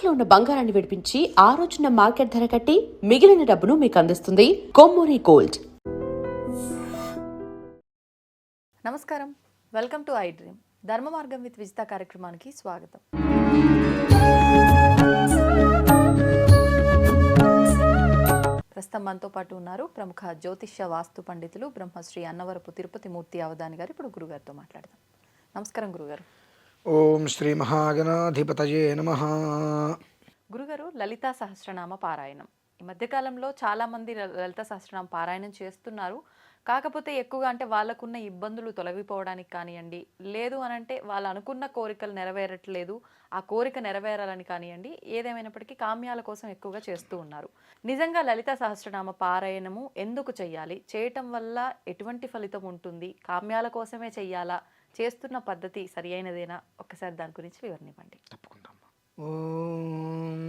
తాకట్టులో ఉన్న బంగారాన్ని విడిపించి ఆ రోజున మార్కెట్ ధర కట్టి మిగిలిన డబ్బును మీకు అందిస్తుంది కొమ్మూరి గోల్డ్. నమస్కారం, వెల్కమ్ టు ఐ డ్రీమ్. ధర్మ మార్గం విత్ విజిత కార్యక్రమానికి స్వాగతం. ప్రస్తుతం మనతో పాటు ఉన్నారు ప్రముఖ జ్యోతిష్య వాస్తు పండితులు బ్రహ్మశ్రీ అన్నవరపు తిరుపతి మూర్తి అవధాని గారు. ఇప్పుడు గురుగారితో మాట్లాడదాం. నమస్కారం గురుగారు. ఓం శ్రీ మహాగణాధిపతయే నమః. గురుగారు, లలితా సహస్రనామ పారాయణం ఈ మధ్యకాలంలో చాలామంది లలితా సహస్రనామ పారాయణం చేస్తున్నారు. కాకపోతే ఎక్కువగా అంటే వాళ్ళకున్న ఇబ్బందులు తొలగిపోవడానికి కానివ్వండి, లేదు అనంటే వాళ్ళు అనుకున్న కోరికలు నెరవేరట్లేదు, ఆ కోరిక నెరవేరాలని కానివ్వండి, ఏదేమైనప్పటికీ కామ్యాల కోసం ఎక్కువగా చేస్తూ ఉన్నారు. నిజంగా లలితా సహస్రనామ పారాయణము ఎందుకు చెయ్యాలి, చేయటం వల్ల ఎటువంటి ఫలితం ఉంటుంది, కామ్యాల కోసమే చెయ్యాలా, చేస్తున్న పద్ధతి సరి అయినదేనా, ఒక్కసారి దాని గురించి వివరణ ఇవ్వండి. తప్పకుండా. ఓం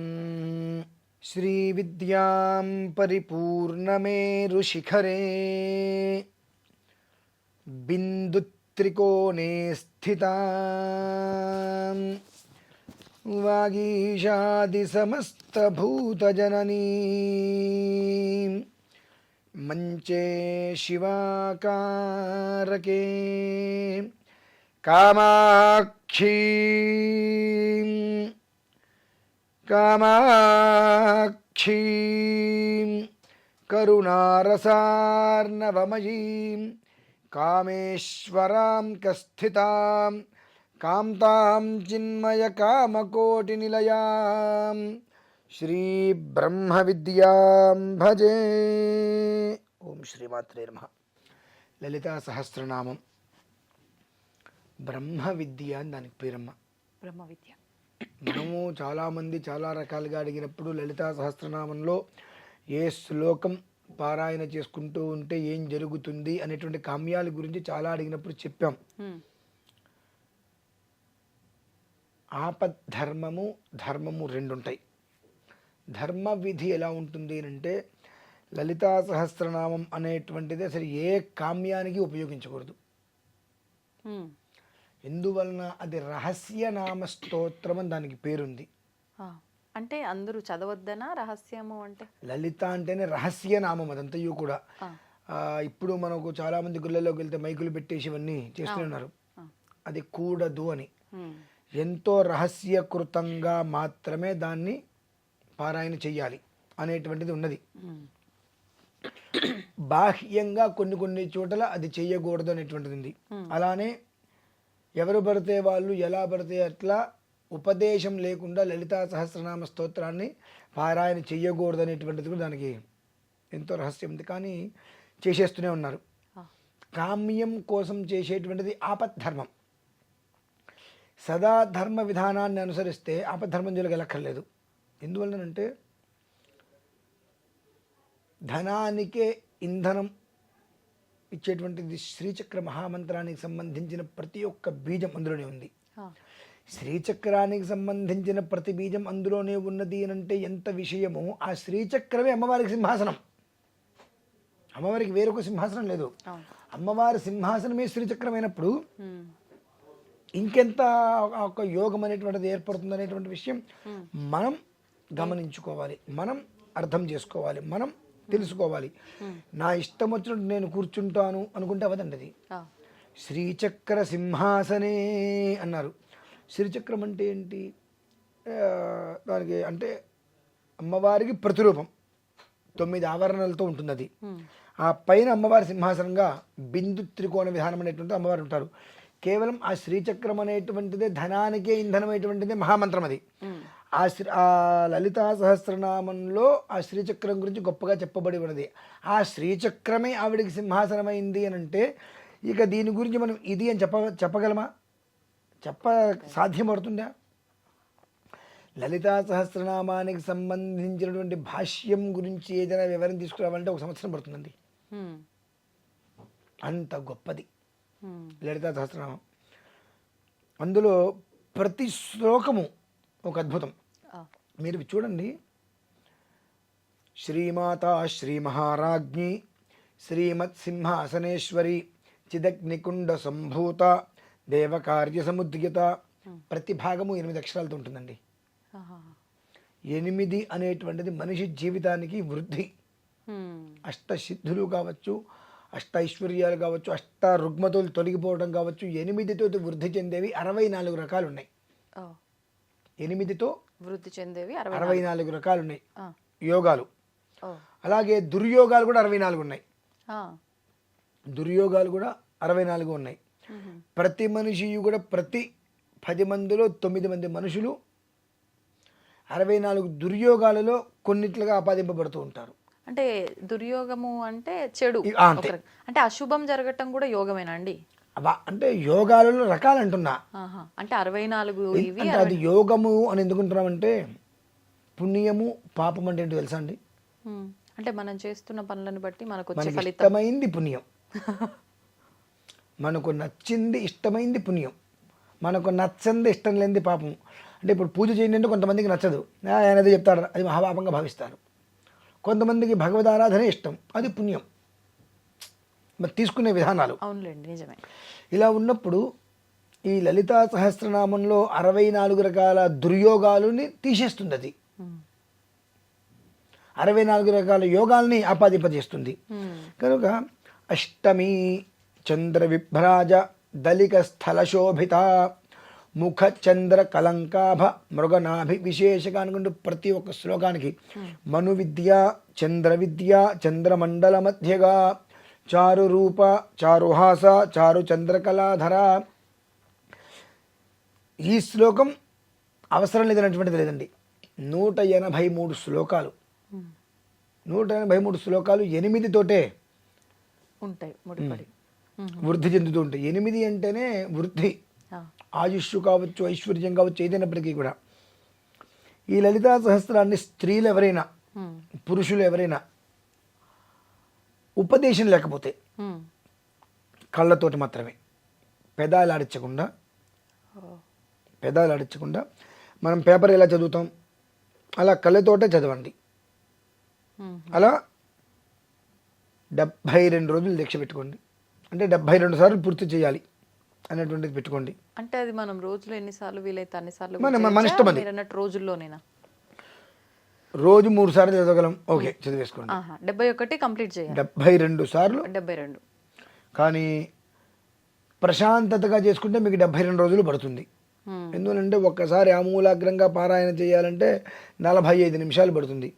శ్రీ విద్యాం పరిపూర్ణమేరు శిఖరే బిందుత్రికోణే స్థితాం వాగీషాది సమస్తభూతజననీ మంచే శివాకారకే కామాక్షీ కరుణారసార్ణవమయీం కామేశ్వరాం కస్థితాం కాంతాం చిన్మయ కామకోటి నిలయాం శ్రీ బ్రహ్మ విద్యాం భజే. ఓం శ్రీమాత్రే నమః. లలితా సహస్రనామం బ్రహ్మ విద్య అని దానికి పేరమ్మ. బ్రహ్మ విద్య మనము చాలామంది చాలా రకాలుగా అడిగినప్పుడు లలితా సహస్రనామంలో ఏ శ్లోకం పారాయణ చేసుకుంటూ ఉంటే ఏం జరుగుతుంది అనేటువంటి కామ్యాల గురించి చాలా అడిగినప్పుడు చెప్పాం. ఆపద్ధర్మము ధర్మము రెండు ఉంటాయి. ధర్మ విధి ఎలా ఉంటుంది అంటే లలితా సహస్రనామం అనేటువంటిది అసలు ఏ కామ్యానికి ఉపయోగించకూడదు. ఎందువలన అది రహస్యనామ స్తోత్రం అని దానికి పేరుంది. అంటే అందరూ చదవద్దనా రహస్యము? అంటే లలిత అంటేనే రహస్యనామం, అదంతయు కూడా. ఇప్పుడు మనకు చాలా మంది గుళ్ళలోకి వెళ్తే మైకులు పెట్టేసి ఇవన్నీ చేస్తున్నారు. అది కూడదు అని. ఎంతో రహస్యకృతంగా మాత్రమే దాన్ని పారాయణ చెయ్యాలి అనేటువంటిది ఉన్నది. బాహ్యంగా కొన్ని చోట్ల అది చెయ్యకూడదు అనేటువంటిది ఉంది. అలానే ఎవరు పడితే వాళ్ళు ఎలా పడితే అట్లా ఉపదేశం లేకుండా లలితా సహస్రనామ స్తోత్రాన్ని పారాయణ చెయ్యకూడదు అనేటువంటిది కూడా దానికి ఎంతో రహస్యం ఉంది. కానీ చేసేస్తూనే ఉన్నారు. కామ్యం కోసం చేసేటువంటిది ఆపద్ధర్మం. సదా ధర్మ విధానాన్ని అనుసరిస్తే ఆపద్ధర్మం జోలికి వెళ్ళక్కర్లేదు. ఎందువల్లనంటే ధనానికే ఇంధనం ఇచ్చేటువంటిది శ్రీచక్ర మహామంత్రానికి సంబంధించిన ప్రతి ఒక్క బీజం అందులోనే ఉంది. శ్రీచక్రానికి సంబంధించిన ప్రతి బీజం అందులోనే ఉన్నది అంటే ఎంత విషయమో. ఆ శ్రీచక్రమే అమ్మవారికి సింహాసనం. అమ్మవారికి వేరొక సింహాసనం లేదు. అమ్మవారి సింహాసనమే శ్రీచక్రమైనప్పుడు ఇంకెంత ఒక యోగం అనేటువంటిది ఏర్పడుతుంది అనేటువంటి విషయం మనం గమనించుకోవాలి, మనం అర్థం చేసుకోవాలి, మనం తెలుసుకోవాలి. నా ఇష్టం వచ్చినట్టు నేను కూర్చుంటాను అనుకుంటే అవదండి. అది శ్రీచక్ర సింహాసనే అన్నారు. శ్రీచక్రం అంటే ఏంటి? దానికి అంటే అమ్మవారికి ప్రతిరూపం. 9 ఆవరణలతో ఉంటుంది అది. ఆ పైన అమ్మవారి సింహాసనంగా బిందు త్రికోణ విధానం అనేటువంటి అమ్మవారు ఉంటారు. కేవలం ఆ శ్రీచక్రం అనేటువంటిదే ధనానికే ఇంధనమైనటువంటిదే మహామంత్రం. అది ఆ లలితా సహస్రనామంలో ఆ శ్రీచక్రం గురించి గొప్పగా చెప్పబడి ఉన్నది. ఆ శ్రీచక్రమే ఆవిడికి సింహాసనమైంది అని అంటే ఇక దీని గురించి మనం ఇది అని చెప్పగలమా? సాధ్యపడుతుందా? లలితా సహస్రనామానికి సంబంధించినటువంటి భాష్యం గురించి ఏదైనా వివరణ తీసుకురావాలంటే 1 సంవత్సరం పడుతుందండి. అంత గొప్పది లలితా సహస్రనామం. అందులో ప్రతి శ్లోకము ఒక అద్భుతం. మీరు చూడండి. శ్రీమాత శ్రీ మహారాజ్ఞి శ్రీమత్ సింహాసనేశ్వరి చిదగ్నికుండ సంభూత దేవకార్య సముద్యత. ప్రతి భాగము 8 అక్షరాలతో ఉంటుందండి. 8 అనేటువంటిది మనిషి జీవితానికి వృద్ధి. హ్మ్. అష్టసిద్ధులు కావచ్చు, అష్టైశ్వర్యాలు కావచ్చు, అష్ట రుగ్మతులు తొలగిపోవడం కావచ్చు, 8తో వృద్ధి చెందేవి 64 రకాలు ఉన్నాయి. ఓ 8తో వృద్ధి చెందేవి 64 రకాలు ఉన్నాయి ఆ. యోగాలు. ఓ అలాగే దుర్యోగాలు కూడా 64 ఉన్నాయి. ఆ. దుర్యోగాలు కూడా 64 ఉన్నాయి. మ్మ్. ప్రతి మనిషి కూడా ప్రతి 10 మందిలో 9 మంది మనుషులు 64 దుర్యోగాలలో కొన్నిట్లుగా ఆపాదింపబడుతూ ఉంటారు. అంటే దుర్యోగము అంటే చెడు, అంతే. అంటే అశుభం జరగటం కూడా యోగమేనా అండి? అంటే యోగాలలో రకాలు అంటున్నా. ఆహా. అంటే 64 ఇవి అంటే అది యోగము అని ఎందుకుంటున్నామంటే పుణ్యము పాపం అంటే ఏంటో తెలుసా అండి? మ్మ్. అంటే మనం చేస్తున్న పనులను బట్టి మనకు వచ్చే మనకి ఫలితం. ఇష్టమైంది పుణ్యం, మనకు నచ్చింది ఇష్టమైంది పుణ్యం, మనకు నచ్చంది ఇష్టం లేనిది పాపం. అంటే ఇప్పుడు పూజ చేయండి అంటే కొంతమందికి నచ్చదు, ఆయన ఏదో చెప్తాడు, అది మహాపాపంగా భావిస్తారు. కొంతమందికి భగవద్ ఆరాధనే ఇష్టం, అది పుణ్యం. మరి తీసుకునే విధానాలు. అవునులేండి, నిజమే. ఇలా ఉన్నప్పుడు ఈ లలితా సహస్రనామంలో 64 రకాల దుర్యోగాలని తీసేస్తుంది. అది మ్మ్. 64 రకాల యోగాల్ని ఆపాదింపజేస్తుంది. మ్మ్. కనుక అష్టమి చంద్ర విభ్రాజ దళిక స్థల శోభిత ముఖ చంద్ర కలంకాభ మృగనాభి విశేషక అనుకుంటూ ప్రతి ఒక్క శ్లోకానికి మను విద్య చంద్ర విద్య చంద్రమండల మధ్యగా చారు రూప చారుహాస చారు చంద్రకళాధర. ఈ శ్లోకం అవసరం లేదన్నటువంటిది లేదండి. 183 శ్లోకాలు, 183 శ్లోకాలు 8తోటే ఉంటాయి ముడిపడి. వృద్ధి చెందుతూ ఉంటాయి. 8 అంటేనే వృద్ధి, ఆ. ఆయుష్ కావచ్చు, ఐశ్వర్యం కావచ్చు, ఏదైనప్పటికీ కూడా ఈ లలితా సహస్రాన్ని స్త్రీలు ఎవరైనా మ్మ్. పురుషులు ఎవరైనా ఉపదేశం లేకపోతే మ్మ్. కళ్ళతోటి మాత్రమే, పెదాలు ఆడించకుండా, ఓ. పెదాలు ఆడించకుండా మనం పేపర్ ఎలా చదువుతాం అలా కళ్ళతోటే చదవండి. మ్మ్. అలా 72 రోజులు దీక్ష పెట్టుకోండి. అంటే 72 సార్లు పూర్తి చేయాలి అనేటువంటిది పెట్టుకోండి. అంటే అది మనం రోజులో ఎన్నిసార్లు వీలైతే అన్నిసార్లు మన ఇష్టం అది. మీరు అన్నట్టు రోజుల్లోనేనా? రోజు 3 సార్లు చదవగలం, ఓకే చదివేసుకోండి. 71 కంప్లీట్ చేయాలి. 72 సార్లు. 72. కానీ ప్రశాంతతగా చేసుకుంటే మీకు 72 రోజులు పడుతుంది. మ్మ్. ఎందుకంటే ఒక్కసారి ఆమూలాగ్రంగా పారాయణ చేయాలంటే 45 నిమిషాలు పడుతుంది.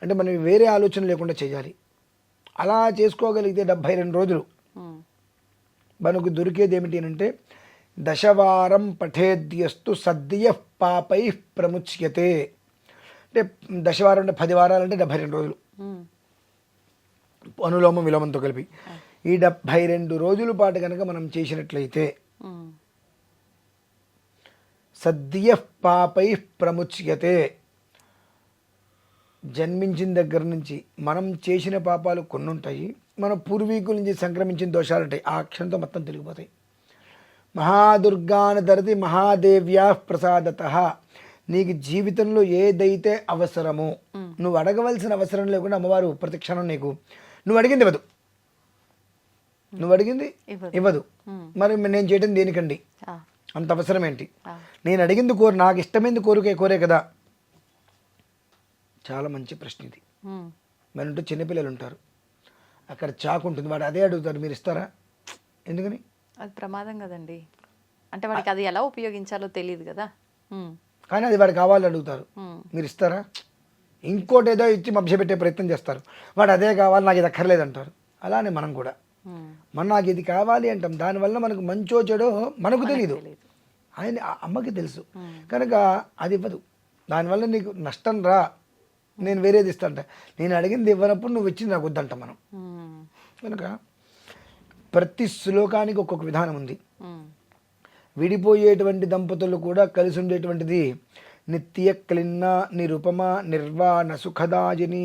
అంటే మనం వేరే ఆలోచన లేకుండా చేయాలి. అలా చేసుకోగలిగితే 72 రోజులు మ్మ్. మనకు దొరికేది ఏమిటి అంటే దశవారం పఠేద్యస్తు సద్య పాపై ప్రముచ్యతే. అంటే దశవారం అంటే 10 వారాలు అంటే 72 రోజులు మ్మ్. అనులోమం విలోమంతో కలిపి. ఈ 72 రోజుల పాటు కనుక మనం చేసినట్లయితే మ్మ్. సద్య పాపై ప్రముచ్యతే. జన్మించిన దగ్గర నుంచి మనం చేసిన పాపాలు కొన్ని ఉంటాయి, మన పూర్వీకుల నుంచి సంక్రమించిన దోషాలు ఉంటాయి, ఆ క్షణంతో మొత్తం తిరిగిపోతాయి. మహాదుర్గాన ధరతి మహాదేవ్యా ప్రసాదత. నీకు జీవితంలో ఏదైతే అవసరమో నువ్వు అడగవలసిన అవసరం లేకుండా అమ్మవారు ప్రతి క్షణం నీకు నువ్వు అడిగింది ఇవ్వదు, నువ్వు అడిగింది ఇవ్వదు. మరి నేను చేయడం దేనికండి, ఆ. అంత అవసరం ఏంటి? ఆ. నేను అడిగింది నాకు ఇష్టమైంది కోరే కదా. చాలా మంచి ప్రశ్న ఇది. మ్మ్. మన ఇంట్లో చిన్నపిల్లలు ఉంటారు, అక్కడ చాకు ఉంటుంది, వాడు అదే అడుగుతారు, మీరు ఇస్తారా? ఎందుకని? అది ప్రమాదం కదండి. అంటే వాడికి అది ఎలా ఉపయోగించాలో తెలియదు కదా. మ్మ్. కానీ అది వాడు కావాలని అడుగుతారు, మ్మ్. మీరు ఇస్తారా? ఇంకోటి ఏదో ఇచ్చి మభ్యపెట్టే ప్రయత్నం చేస్తారు, వాడు అదే కావాలి నాకు ఇది అక్కర్లేదు అంటారు. అలానే మనం కూడా మ్మ్. నాకు ఇది కావాలి అంటాం, దానివల్ల మనకు మంచో చెడో మనకు తెలియదు, ఆయన అమ్మకి తెలుసు. కనుక అది ఇవ్వదు, దానివల్ల నీకు నష్టం రా, నేను వేరేది ఇస్తాంట. నేను అడిగింది ఇవ్వనప్పుడు నువ్వు ఇచ్చింది నాకు వద్దంట మనం. మ్మ్. కనుక ప్రతి శ్లోకానికి ఒక్కొక్క విధానం ఉంది. మ్మ్. విడిపోయేటువంటి దంపతులు కూడా కలిసి ఉండేటువంటిది నిత్య క్లిన్న నిరుపమ నిర్వాణ సుఖదాజిని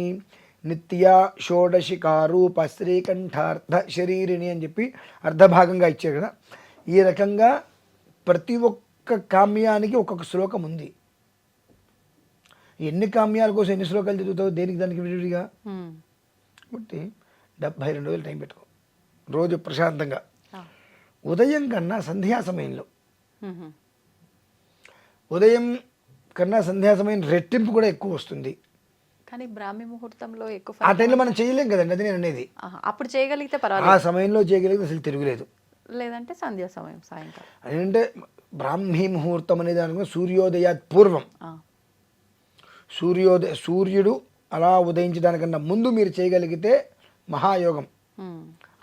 నిత్య షోడశికారూప శ్రీకంఠార్థ శరీరిణి అని చెప్పి అర్ధభాగంగా ఇచ్చారు కదా. ఈ రకంగా ప్రతి ఒక్క కామ్యానికి ఒక్కొక్క శ్లోకం ఉంది. ఎన్ని కామ్యాల కోసం ఎన్ని శ్లోకాలు చదువుతావు, దేనికి దానికి విడివిడిగా. మ్మ్. కాబట్టి 72 రోజులు టైం పెట్టుకో, రోజు ప్రశాంతంగా. ఆ. ఉదయం కన్నా సంధ్యా సమయంలో, మ్మ్. ఉదయం కన్నా సంధ్యా సమయం రెట్టింపు కూడా ఎక్కువ వస్తుంది. కానీ బ్రాహ్మీ ముహూర్తంలో ఎక్కువ ఆ టైంలో మనం చేయలేం కదండి, అది నేను అనేది. అప్పుడు చేయగలిగితే ఆ పర్వాలేదు, సమయంలో చేయగలిగితే అసలు తిరుగులేదు. లేదంటే సంధ్యా సమయం సాయంకాలం. అంటే బ్రాహ్మీ ముహూర్తం అనేది అనుకున్న సూర్యోదయాత్ పూర్వం, సూర్యుడు అలా ఉదయించడానికన్నా ముందు మీరు చేయగలిగితే మహాయోగం.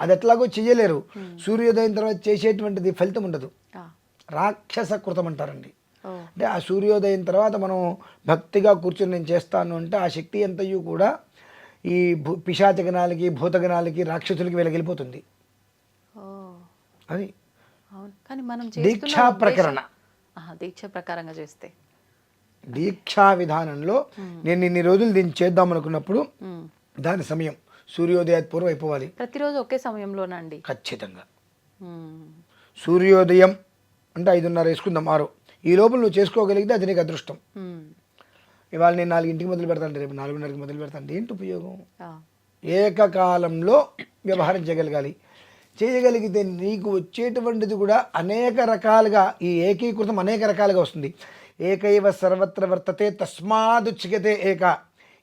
అది ఎట్లాగో చెయ్యలేరు. సూర్యోదయం తర్వాత చేసేటువంటిది ఫలితం ఉండదు, రాక్షస కృతం అంటారండి. అంటే ఆ సూర్యోదయం తర్వాత మనం భక్తిగా కూర్చొని నేను చేస్తాను అంటే ఆ శక్తి అంతయు కూడా ఈ పిశాచగణాలకి, భూతగణాలకి, రాక్షసులకి వెళ్ళిపోతుంది. అది కానీ మనం దీక్షా ప్రకరణ, దీక్ష ప్రకారంగా చేస్తే, దీక్షా విధానంలో నేను ఇన్ని రోజులు దీన్ని చేద్దాం అనుకున్నప్పుడు దాని సమయం సూర్యోదయాత్ పూర్వం అయిపోవాలి. ప్రతిరోజు ఒకే సమయంలోనండి? ఖచ్చితంగా. సూర్యోదయం అంటే 5:30 వేసుకుందాం, 6. ఈ లోపల నువ్వు చేసుకోగలిగితే అది నీకు అదృష్టం. ఇవాళ నేను 4ంటికి మొదలు పెడతాను, రేపు 4:30కి మొదలు పెడతాను, ఏంటి ఉపయోగం? ఏకకాలంలో వ్యవహారం చేయగలగాలి. చేయగలిగితే నీకు వచ్చేటువంటిది కూడా అనేక రకాలుగా, ఈ ఏకీకృతం అనేక రకాలుగా వస్తుంది. ఏకైవ సర్వత్ర వర్తతే తస్మాదుచ్యతే ఏక,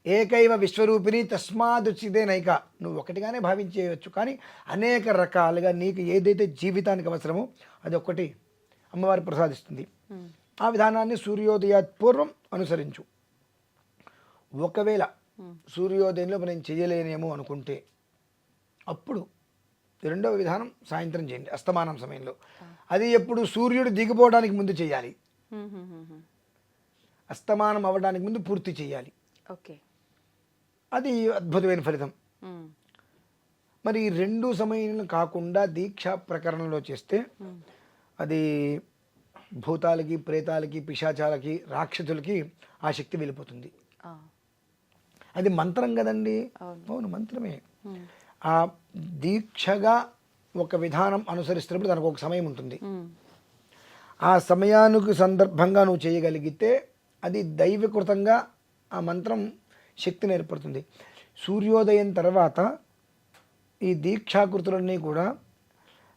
ఏకైవ విశ్వరూపిణి తస్మాదుచ్యతే నైక. నువ్వు ఒకటిగానే భావించేయవచ్చు, కానీ అనేక రకాలుగా నీకు ఏదైతే జీవితానికి అవసరమో అది ఒక్కటి అమ్మవారు ప్రసాదిస్తుంది. ఆ విధానాన్ని సూర్యోదయాత్ పూర్వం అనుసరించు. ఒకవేళ సూర్యోదయంలో నేను చేయలేనేమో అనుకుంటే అప్పుడు రెండవ విధానం సాయంత్రం చేయండి, అస్తమానం సమయంలో. అది ఎప్పుడు సూర్యుడు దిగిపోవడానికి ముందు చేయాలి, అస్తమానం అవ్వడానికి ముందు పూర్తి చేయాలి. ఓకే, అది అద్భుతమైన ఫలితం. మరి 2 సమయంలో కాకుండా దీక్షా ప్రకరణలో చేస్తే అది భూతాలకి, ప్రేతాలకి, పిశాచాలకి, రాక్షసులకి ఆ శక్తి వెళ్ళిపోతుంది. అది మంత్రం కదండి. అవును, మంత్రమే. ఆ దీక్షగా ఒక విధానం అనుసరిస్తున్నప్పుడు దానికి ఒక సమయం ఉంటుంది. ఆ సమయానికి సందర్భంగా నువ్వు చేయగలిగితే అది దైవకృతంగా ఆ మంత్రం శక్తిని ఏర్పడుతుంది. సూర్యోదయం తర్వాత ఈ దీక్షాకృతులన్నీ కూడా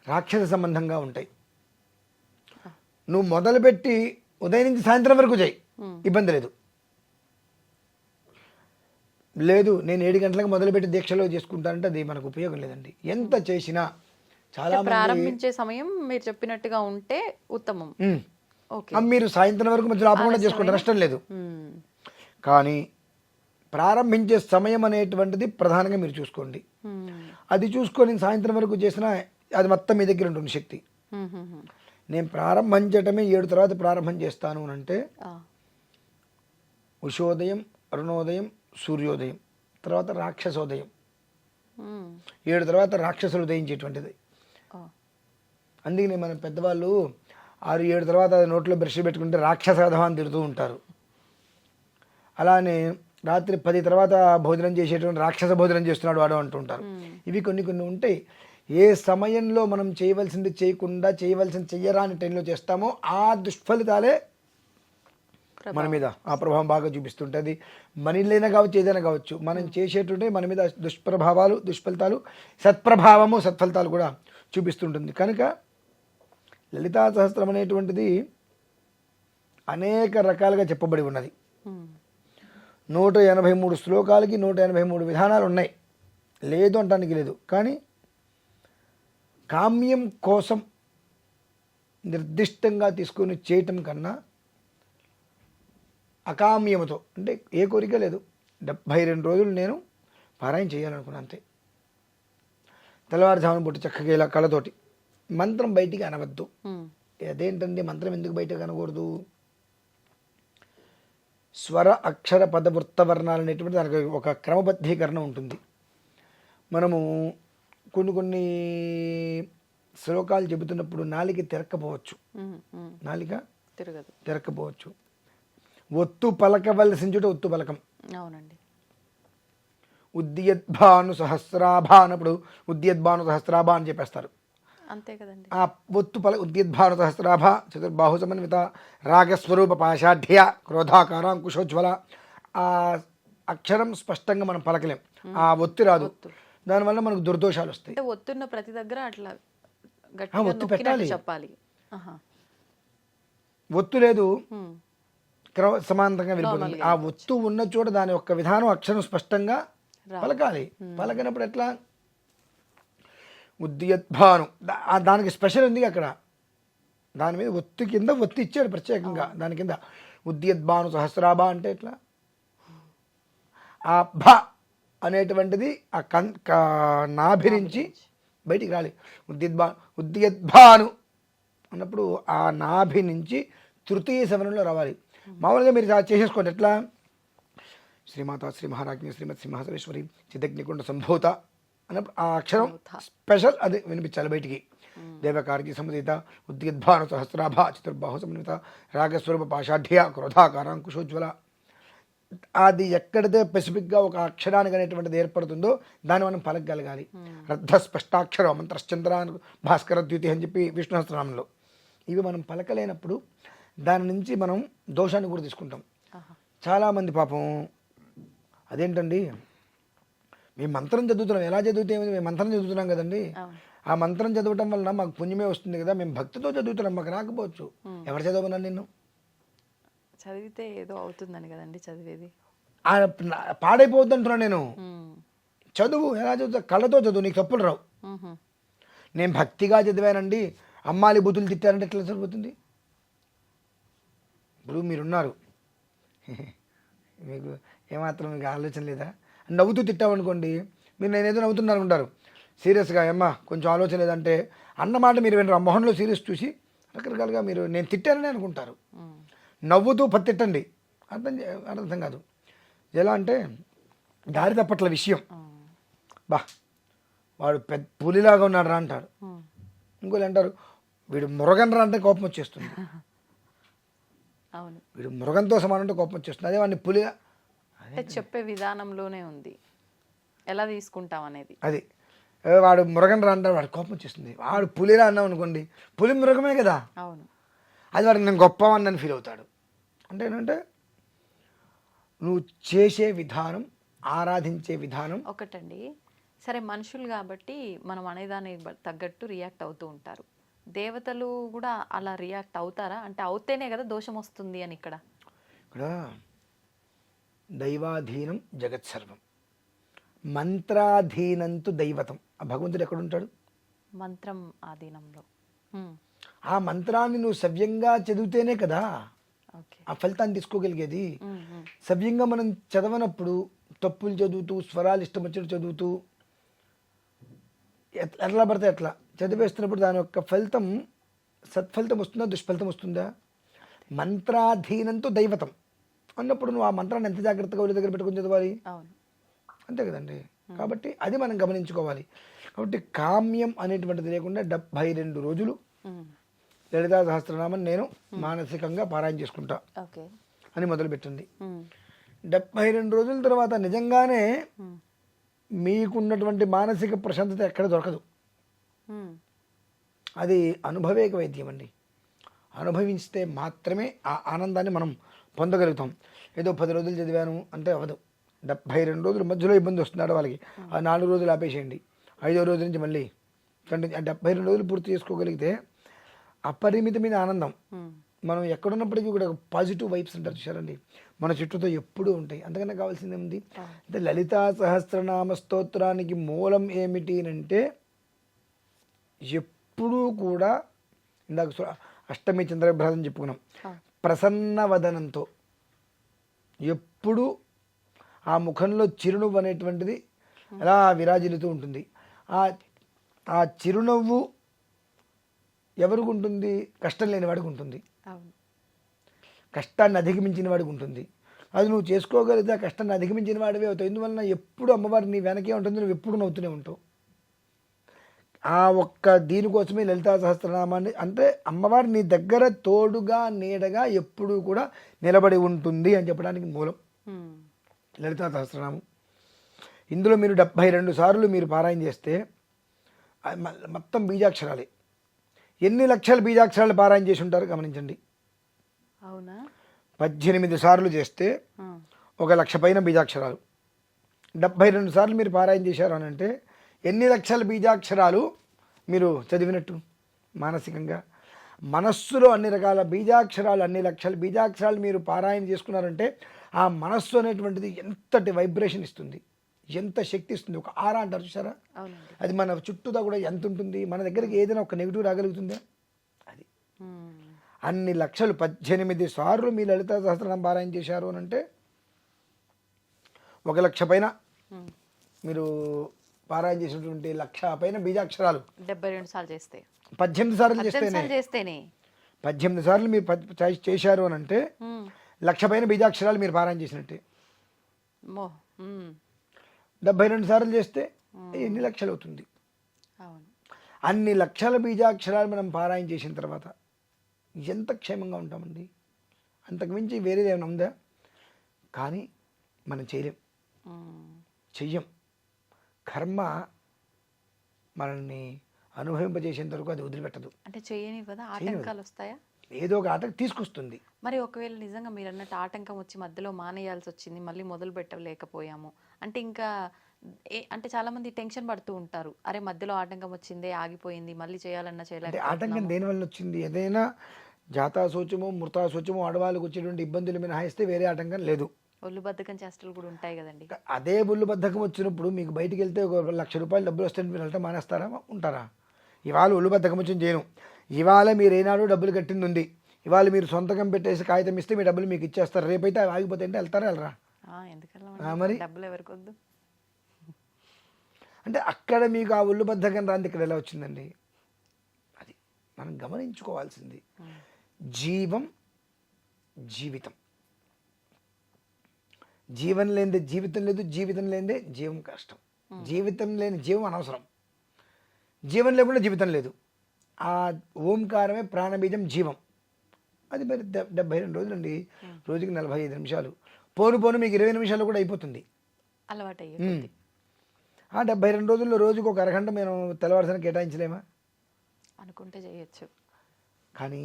రాక్షస సంబంధంగా ఉంటాయి. నువ్వు మొదలుపెట్టి ఉదయం నుంచి సాయంత్రం వరకు చేయి, ఇబ్బంది లేదు. లేదు నేను 7 గంటలకు మొదలుపెట్టి దీక్షలో చేసుకుంటానంటే అది మనకు ఉపయోగం లేదండి. ఎంత చేసినా చాలా ప్రారంభించే సమయం మీరు చెప్పినట్టుగా ఉంటే ఉత్తమం. మీరు సాయంత్రం వరకు మధ్యలో ఆపకుండా చేసుకుంటారు, నష్టం లేదు. కానీ ప్రారంభించే సమయం అనేటువంటిది ప్రధానంగా మీరు చూసుకోండి. అది చూసుకొని సాయంత్రం వరకు చేసినా అది మొత్తం మీ దగ్గర ఉంటుంది శక్తి. నేను ప్రారంభించటమే 7 తర్వాత ప్రారంభం చేస్తాను అని అంటే ఉషోదయం, అరుణోదయం, సూర్యోదయం, తర్వాత రాక్షసోదయం, 7 తర్వాత రాక్షసులు ఉదయించేటువంటిది. అందుకని మన పెద్దవాళ్ళు 6-7 తర్వాత నోట్లో బ్రష్ పెట్టుకుంటే రాక్షసధం అని తిడుతూ ఉంటారు. అలానే రాత్రి 10 తర్వాత భోజనం చేసేటువంటి రాక్షస భోజనం చేస్తున్నాడు వాడు అంటుంటారు. ఇవి కొన్ని కొన్ని ఉంటాయి. ఏ సమయంలో మనం చేయవలసింది చేయకుండా చేయవలసింది చెయ్యరాని టైంలో చేస్తామో ఆ దుష్ఫలితాలే మన మీద ఆ ప్రభావం బాగా చూపిస్తుంటుంది. మనీలైనా కావచ్చు, ఏదైనా కావచ్చు, మనం చేసేటుంటే మన మీద దుష్ప్రభావాలు, దుష్ఫలితాలు, సత్ప్రభావము, సత్ఫలితాలు కూడా చూపిస్తుంటుంది. కనుక లలితా సహస్రం అనేటువంటిది అనేక రకాలుగా చెప్పబడి ఉన్నది. 183 శ్లోకాలకి 183 విధానాలు ఉన్నాయి, లేదు అంటానికి లేదు. కానీ కామ్యం కోసం నిర్దిష్టంగా తీసుకొని చేయటం కన్నా అకామ్యముతో, అంటే ఏ కోరిక లేదు, 72 రోజులు నేను పారాయణ చేయాలనుకున్నాను అంతే. తెల్లవారుజామున పుట్టి చక్కగా ఇలా కళ్ళతోటి మంత్రం బయటికి అనవద్దు. అదేంటండి మంత్రం ఎందుకు బయటకు అనకూడదు? స్వర అక్షర పద వృత్తవర్ణాలు అనేటువంటి దానికి ఒక క్రమబద్ధీకరణ ఉంటుంది. మనము కొన్ని శ్లోకాలు చెబుతున్నప్పుడు నాలిక తిరక్కపోవచ్చు, నాలిక తిరక్కపోవచ్చు. ఒత్తు పలకవలసిన చోట ఒత్తు పలకం. అవునండి. ఉద్యద్భాను సహస్రాభ అన్నప్పుడు ఉద్యద్భాను సహస్రాభ అని చెప్పేస్తారు, అంతే కదండి. ఆ ఒత్తు ఉద్యద్భాను సహస్రాభ చతుర్బాహు సమన్విత రాగస్వరూప పాషాఢ్య క్రోధాకార అంకుశోజ్వల. ఆ అక్షరం స్పష్టంగా మనం పలకలేం, ఆ ఒత్తి రాదు, దానివల్ల మనకు దుర్దోషాలు వస్తాయి. ఒత్తున్న ప్రతి దగ్గర అట్లా ఒత్తు పెట్టాలి, చెప్పాలి. ఒత్తు లేదు సమాంతరంగా వెళ్ళిపోతుంది. ఆ ఒత్తు ఉన్న చోట దాని యొక్క విధానం అక్షరం స్పష్టంగా పలకాలి. పలకనప్పుడు ఎట్లా ఉద్యద్భాను దానికి స్పెషల్ ఉంది అక్కడ. దాని మీద ఒత్తి కింద ఒత్తి ఇచ్చాడు ప్రత్యేకంగా. దాని కింద ఉద్యద్భాను సహస్రాభ అంటే ఎట్లా ఆ భ అనేటువంటిది ఆ నాభి నుంచి బయటికి రాలి. ఉద్యద్భాను అన్నప్పుడు ఆ నాభి నుంచి తృతీయ సవరణలో రావాలి. మామూలుగా మీరు చేసేసుకోండి. ఎట్లా శ్రీమాత శ్రీ మహారాజ్ఞి శ్రీమతి సింహాసనేశ్వరి చిదగ్నికుండ సంభూత అన్నప్పుడు ఆ అక్షరం స్పెషల్ అది వినిపించాలి బయటికి. దేవకార్కి సముదిత ఉద్యద్భాను సహస్రాభ చతుర్బాహు సమన్విత రాగస్వరూప పాషాఢ్య క్రోధాకారాంకుశోజ్వల. అది ఎక్కడైతే స్పెసిఫిక్గా ఒక అక్షరానికి అనేటువంటిది ఏర్పడుతుందో దాన్ని మనం పలకగలగాలి. రద్ధ స్పష్టాక్షరం మంత్రశ్చంద్ర భాస్కర ద్యుతి అని చెప్పి విష్ణు సహస్రనామంలో. ఇవి మనం పలకలేనప్పుడు దాని నుంచి మనం దోషాన్ని కూడా తీసుకుంటాం. చాలామంది పాపం అదేంటండి మేము మంత్రం చదువుతున్నాం, ఎలా చదివితే మేము మంత్రం చదువుతున్నాం కదండి, ఆ మంత్రం చదవటం వలన మాకు పుణ్యమే వస్తుంది కదా, మేము భక్తితో చదువుతున్నాం, మాకు రాకపోవచ్చు. ఎవరు చదవమన్నాను నిన్ను? చదివితే ఏదో అవుతుందని కదండి చదివేది. పాడైపోద్ది అంటున్నా నేను. చదువు ఎలా చదువుతా? కళ్ళతో చదువు, నీకు తప్పులు రావు. నేను భక్తిగా చదివానండి, అమ్మాలి బుద్ధులు తిట్టారంటే ఎట్లా సరిపోతుంది? ఇప్పుడు మీరున్నారు, మీకు ఏమాత్రం మీకు ఆలోచన లేదా? నవ్వుతూ తిట్టామనుకోండి, మీరు నేనేదో నవ్వుతున్నాను అనుకుంటారు. సీరియస్గా అమ్మా కొంచెం ఆలోచన లేదంటే అన్నమాట మీరు వినరు. ఆ మొహంలో సీరియస్ చూసి రకరకాలుగా మీరు నేను తిట్టానని అనుకుంటారు. నవ్వుతూ తిట్టండి, అర్థం కాదు. ఎలా అంటే దారి తప్పట్ల విషయం, బా వాడు పెద్ద పులిలాగా ఉన్నాడు రా అంటారు. ఇంకోళ్ళు అంటారు వీడు మురగన్ రా అంటే కోపం వచ్చేస్తుంది. అవును, వీడు మృగంతో సమానం అంటే కోపం వచ్చేస్తుంది. అదే వాడిని పులి చెప్పే విధానంలోనే ఉంది ఎలా తీసుకుంటాం అనేది. అది వాడు మృగన్ రా అంటారు, వాడు కోపం వచ్చేస్తుంది. వాడు పులిరా అన్నాం అనుకోండి, పులి మృగమే కదా. అవును, అది వాడికి నేను గొప్పవాడిని ఫీల్ అవుతాడు. అంటే ఏంటంటే నువ్వు చేసే విధానం, ఆరాధించే విధానం ఒకటండి. సరే మనుషులు కాబట్టి మనం అనేదానికి తగ్గట్టు రియాక్ట్ అవుతూ ఉంటారు. దేవతలు కూడా అలా రియాక్ట్ అవుతారా? అంటే అవుతేనే కదా దోషం వస్తుంది అని. ఇక్కడ దైవాధీనం జగత్ సర్వం, మంత్రాధీనంతు దైవతం. ఆ భగవంతుడు ఎక్కడుంటాడు? మంత్రం ఆధీనంలో. ఆ మంత్రాన్ని నువ్వు సవ్యంగా చదివితేనే కదా ఆ ఫలితాన్ని తీసుకోగలిగేది. సవ్యంగా మనం చదవనప్పుడు తప్పులు చదువుతూ, స్వరాలు ఇష్టం వచ్చినట్టు చదువుతూ, ఎట్లా పడితే ఎట్లా చదివేస్తున్నప్పుడు దాని యొక్క ఫలితం సత్ఫలితం వస్తుందా, దుష్ఫలితం వస్తుందా? మంత్రాధీనంతో దైవతం అన్నప్పుడు నువ్వు ఆ మంత్రాన్ని ఎంత జాగ్రత్తగా ఒళ్ళ దగ్గర పెట్టుకుని చదవాలి, అంతే కదండి. కాబట్టి అది మనం గమనించుకోవాలి. కాబట్టి కామ్యం అనేటువంటిది లేకుండా 72 రోజులు లలితా సహస్రనామం నేను మానసికంగా పారాయణ చేసుకుంటా అని మొదలుపెట్టండి. 72 రోజుల తర్వాత నిజంగానే మీకున్నటువంటి మానసిక ప్రశాంతత ఎక్కడ దొరకదు. అది అనుభవేక వైద్యం అండి. అనుభవిస్తే మాత్రమే ఆ ఆనందాన్ని మనం పొందగలుగుతాం. ఏదో 10 రోజులు చదివాను అంటే అవ్వదు. 72 రోజుల మధ్యలో ఇబ్బంది వస్తున్నాడు వాళ్ళకి, ఆ 4 రోజులు ఆపేసేయండి. 5వ రోజు నుంచి మళ్ళీ 72 రోజులు పూర్తి చేసుకోగలిగితే అపరిమితమైన ఆనందం. మనం ఎక్కడున్నప్పటికీ కూడా పాజిటివ్ వైబ్స్ అంటారు చూసారండి, మన చుట్టూతో ఎప్పుడూ ఉంటాయి. అంతకన్నా కావాల్సింది ఏముంది అంటే లలితా సహస్రనామ స్తోత్రానికి మూలం ఏమిటి అంటే ఎప్పుడూ కూడా ఇందాక అష్టమి చంద్రభ్రాతం చెప్పుకున్నాం, ప్రసన్న వదనంతో ఎప్పుడు ఆ ముఖంలో చిరునవ్వు అనేటువంటిది అలా విరాజిల్లుతూ ఉంటుంది. ఆ చిరునవ్వు ఎవరికి ఉంటుంది? కష్టం లేని వాడికి ఉంటుంది, కష్టాన్ని అధిగమించిన వాడికి ఉంటుంది. అది నువ్వు చేసుకోగలిగితే ఆ కష్టాన్ని అధిగమించిన వాడివే అవుతావు. ఎందువలన ఎప్పుడు అమ్మవారు నీ వెనకే ఉంటుంది, నువ్వు ఎప్పుడు నవ్వుతూనే ఉంటావు. ఆ ఒక్క దీనికోసమే లలితా సహస్రనామాన్ని, అంటే అమ్మవారు నీ దగ్గర తోడుగా నీడగా ఎప్పుడూ కూడా నిలబడి ఉంటుంది అని చెప్పడానికి మూలం లలితా సహస్రనామం. ఇందులో మీరు 72 సార్లు మీరు పారాయణ చేస్తే మొత్తం బీజాక్షరాలే. ఎన్ని లక్షల బీజాక్షరాలు పారాయణ చేసి ఉంటారు గమనించండి. అవునా? 18 సార్లు చేస్తే 1,00,000 పైన బీజాక్షరాలు. 72 సార్లు మీరు పారాయణ చేశారు అని అంటే ఎన్ని లక్షల బీజాక్షరాలు మీరు చదివినట్టు మానసికంగా. మనస్సులో అన్ని రకాల బీజాక్షరాలు, అన్ని లక్షల బీజాక్షరాలు మీరు పారాయణ చేసుకున్నారంటే ఆ మనస్సు అనేటువంటిది ఎంతటి వైబ్రేషన్ ఇస్తుంది, ఎంత శక్తి ఇస్తుంది. ఒక ఆరా అంటారు చూసారా, అవునండి. అది మన చుట్టూదా కూడా ఎంత ఉంటుంది. మన దగ్గరికి ఏదైనా ఒక నెగిటివ్ రాగలుగుతుందా? అది అన్ని లక్షలు 18 సార్లు మీ లలితా సహస్రనామ పారాయణ చేశారు అని అంటే 1 లక్ష పైన మీరు పారాయణ చేసినటువంటి 1 లక్ష పైన బీజాక్షరాలు 72 సార్లు చేస్తే 18 సార్లు చేస్తేనే 18 సార్లు మీరు చేశారు అని అంటే 1 లక్ష పైన బీజాక్షరాలు మీరు పారాయణ చేసినట్టే. 72 సార్లు చేస్తే ఎన్ని లక్షలు అవుతుంది? అవును. అన్ని లక్షల బీజాక్షరాలు మనం పారాయణ చేసిన తర్వాత ఎంత క్షేమంగా ఉంటామండి. అంతకుమించి వేరేది ఏమైనా ఉందా? కానీ మనం చేయలేం, చెయ్యం. కర్మ మనల్ని అనుభవింపజేసేంత వరకు అది వదిలిపెట్టదు. అంటే చేయని కదా, ఆటంకాలు వస్తాయా? ఏదో ఒక ఆటకు తీసుకొస్తుంది. మరి ఒకవేళ నిజంగా మీరు అన్నట్టు ఆటంకం వచ్చి మధ్యలో మానేయాల్సి వచ్చింది, మళ్ళీ మొదలు పెట్టలేకపోయాము అంటే ఇంకా అంటే చాలా మంది టెన్షన్ పడుతూ ఉంటారు, అరే మధ్యలో ఆటంకం వచ్చిందే, ఆగిపోయింది, మళ్ళీ చేయాలన్నా అంటే ఆటంకం దేని వల్ల వచ్చింది? ఏదైనా జాతా సూచము మృతా సూచము ఆడవాళ్ళకి వచ్చేటువంటి ఇబ్బందులు మినహాయిస్తే వేరే ఆటంకం లేదు. ఒళ్ళు బద్ధకం చేష్టలు కూడా ఉంటాయి కదండి. అదే బుల్లు బద్ధకం వచ్చినప్పుడు మీకు బయటికి వెళ్తే ఒక 1 లక్ష రూపాయలు డబ్బులు వస్తే మీరు వెళ్తే మానేస్తారా? ఉంటారా? ఇవాళ ఒళ్ళు బద్ధకం వచ్చింది చేయను, ఇవాళ మీరు ఏనాడు డబ్బులు కట్టింది ఉంది, ఇవాళ మీరు సొంతకం పెట్టేసి కాగితం ఇస్తే మీ డబ్బులు మీకు ఇచ్చేస్తారు, రేపైతే అవి ఆగిపోతే అంటే వెళ్తారా వెళ్ళరా? మరి డబ్బులు ఎవరికి వద్దు అంటే అక్కడ మీకు ఆ ఒళ్ళు బద్ధకం రాంది ఇక్కడ ఎలా వచ్చిందండి? అది మనం గమనించుకోవాల్సింది. జీవం జీవితం, జీవం లేనిదే జీవితం లేదు, జీవితం లేనిదే జీవం కష్టం, జీవితం లేని జీవం అనవసరం, జీవం లేకుండా జీవితం లేదు. ఆ ఓంకారమే ప్రాణబీజం జీవం. అది మరి 72 రోజులండి, రోజుకి 45 నిమిషాలు. పోను పోను మీకు 20 నిమిషాలు కూడా అయిపోతుంది అలవాటు. ఆ 72 రోజుల్లో రోజుకు ఒక అరగంట మేము తెల్లవారుసన కేటాయించలేమా? అనుకుంటే చేయొచ్చు. కానీ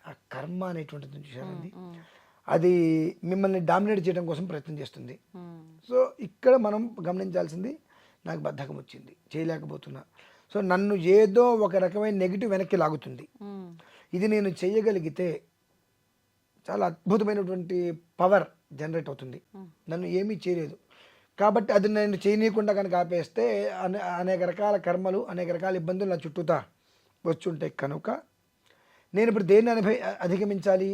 ఆ కర్మ అనేటువంటిది చూసారండి, అది మిమ్మల్ని డామినేట్ చేయడం కోసం ప్రయత్నం చేస్తుంది. సో ఇక్కడ మనం గమనించాల్సింది, నాకు బద్ధకం వచ్చింది, చేయలేకపోతున్నా, సో నన్ను ఏదో ఒక రకమైన నెగిటివ్ వెనక్కి లాగుతుంది. ఇది నేను చేయగలిగితే చాలా అద్భుతమైనటువంటి పవర్ జనరేట్ అవుతుంది, నన్ను ఏమీ చేయలేదు కాబట్టి అది నేను చేయనీయకుండా కనుక ఆపేస్తే అనేక రకాల కర్మలు, అనేక రకాల ఇబ్బందులు నా చుట్టూతా వచ్చుంటాయి. కనుక నేను ఇప్పుడు దేన్ని అధిగమించాలి?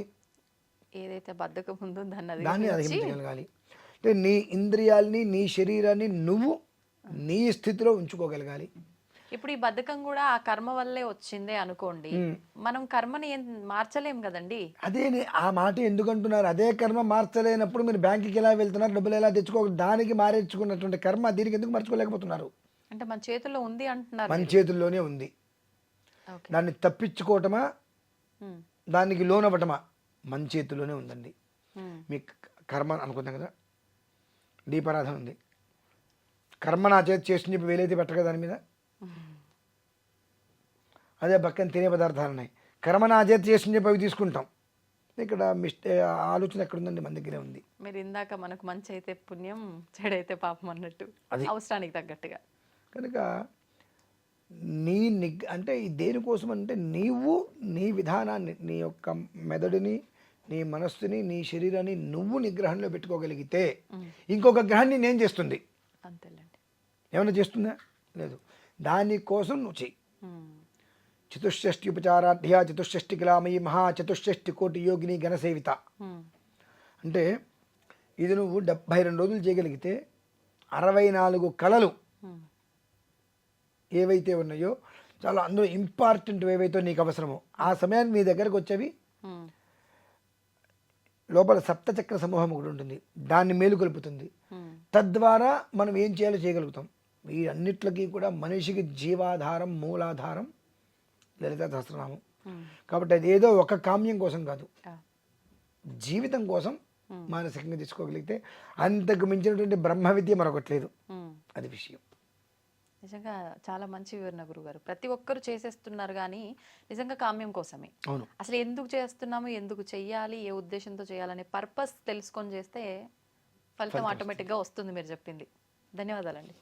ఏదైతే బద్ధకం ఉందో దాన్ని అధిగమించగలగాలి. అంటే నీ ఇంద్రియాలని, నీ శరీరాన్ని నువ్వు నీ స్థితిలో ఉంచుకోగలగాలి. ఇప్పుడు ఈ బద్ధకం కూడా ఆ కర్మ వల్లే వచ్చిందే అనుకోండి, మనం కర్మని మార్చలేం కదండి. అదే ఆ మాట ఎందుకు అంటున్నారు? అదే కర్మ మార్చలేనప్పుడు మీరు బ్యాంకుకి ఎలా వెళ్తున్నారు, డబ్బులు ఎలా తెచ్చుకో, దానికి మారేర్చుకున్నటువంటి కర్మ దీనికి ఎందుకు మార్చుకోలేకపోతున్నారు? అంటే మన చేతుల్లో ఉంది అంటున్నారు. మన చేతుల్లోనే ఉంది. దాన్ని తప్పించుకోవటమా, దానికి లోనవ్వటమా, మన చేతుల్లోనే ఉందండి. మీకు కర్మ అనుకుందాం కదా, దీపారాధన ఉంది, కర్మ నా చేతి చేసి చెప్పి వేలైతే పెట్టరు దాని మీద. అదే పక్కన తినే పదార్థాలు ఉన్నాయి, కర్మ నా చేతి చేసి చెప్పి అవి తీసుకుంటాం. ఇక్కడ ఆలోచన ఎక్కడుందండి? మన దగ్గరే ఉంది. మీరు ఇందాక మనకు మంచి అయితే పుణ్యం, చెడైతే పాపం అన్నట్టు, అవసరానికి తగ్గట్టుగా. కనుక అంటే దేనికోసం అంటే నీవు నీ విధానాన్ని, నీ యొక్క మెదడుని, నీ మనస్సుని, నీ శరీరాన్ని నువ్వు నిగ్రహంలో పెట్టుకోగలిగితే ఇంకొక గ్రహాన్ని నేను చేస్తుంది. అంతేలేండి. ఏమైనా చేస్తుందా? లేదు. దానికోసం నువ్వు చెయ్యి. చతుషష్ఠి ఉపచారాఢ్య చతుషష్ఠి కిలామయి మహాచతుషష్ఠి కోటి యోగిని ఘనసేవిత. అంటే ఇది నువ్వు 72 రోజులు చేయగలిగితే 64 కళలు ఏవైతే ఉన్నాయో చాలా అందులో ఇంపార్టెంట్ ఏవైతే నీకు అవసరమో ఆ సమయాన్ని నీ దగ్గరకు వచ్చేవి. లోపల సప్తచక్ర సమూహం ఒకటి ఉంటుంది, దాన్ని మేలుకొల్పుతుంది. తద్వారా మనం ఏం చేయాలో చేయగలుగుతాం. ఈ అన్నిట్లకి కూడా మనిషికి జీవాధారం, మూలాధారం లలితా సహస్రనామం. కాబట్టి అది ఏదో ఒక కామ్యం కోసం కాదు, జీవితం కోసం మానసికంగా తీసుకోగలిగితే అంతకు మించినటువంటి బ్రహ్మ విద్య మరొకటి లేదు. అది విషయం. నిజంగా చాలా మంచి వివరణ గురుగారు. ప్రతి ఒక్కరు చేసేస్తున్నారు కానీ నిజంగా కామ్యం కోసమే. అవును. అసలు ఎందుకు చేస్తున్నాము, ఎందుకు చెయ్యాలి, ఏ ఉద్దేశంతో చేయాలనే పర్పస్ తెలుసుకొని చేస్తే ఫలితం ఆటోమేటిక్గా వస్తుంది మీరు చెప్పింది. ధన్యవాదాలండి.